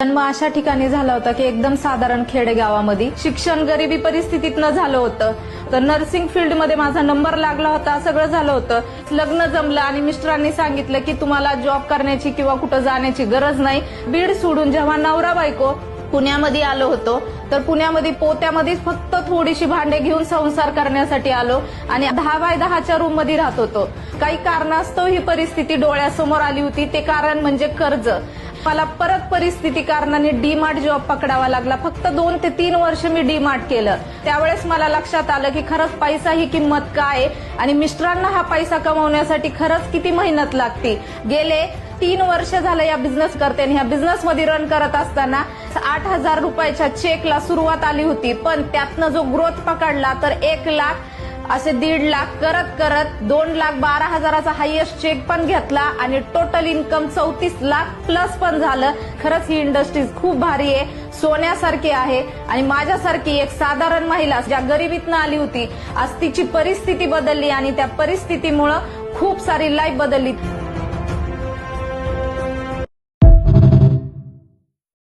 जन्म अशा ठिकाणी झाला होता की एकदम साधारण खेडेगावामध्ये शिक्षण गरिबी परिस्थितीतनं झालं होतं. तर नर्सिंग फील्ड मध्ये माझा नंबर लागला होता, सगळं झालं होतं. लग्न जमलं आणि मिस्टरांनी सांगितलं की तुम्हाला जॉब करण्याची किंवा कुठं जाण्याची गरज नाही. बीड सोडून जेव्हा नवरा बायको पुण्यामध्ये आलो होतो तर पुण्यामध्ये पोत्यामध्ये फक्त थोडीशी भांडे घेऊन संसार करण्यासाठी आलो आणि 10 बाय 10च्या रूम मध्ये राहत होतो. काही कारणास्तव ही परिस्थिती डोळ्यासमोर आली होती. ते कारण म्हणजे कर्ज. मला परत परिस्थिती कारणाने डी-मार्ट जॉब पकडावा लागला. फक्त 2 ते 3 वर्ष मी डी-मार्ट केलं. त्यावेळेस मला लक्षात आलं की खरंच पैसा ही किंमत काय आणि मिस्टरांना हा पैसा कमवण्यासाठी खरंच किती मेहनत लागते. गेले 3 वर्ष झालं या बिझनेस करते आणि ह्या बिझनेस मध्ये रन करत असताना 8,000 रुपयाच्या चेकला सुरुवात आली होती. पण त्यातनं जो ग्रोथ पकडला तर 1 लाख असे 1.5 लाख करत करत 2,12,000चा हायएस्ट चेक पण घेतला आणि टोटल इन्कम 34 लाख प्लस पण झालं. खरंच ही इंडस्ट्री खूप भारी आहे, सोन्यासारखी आहे आणि माझ्यासारखी एक साधारण महिला ज्या गरिबीतनं आली होती आज तिची परिस्थिती बदलली आणि त्या परिस्थितीमुळे खूप सारी लाईफ बदलली.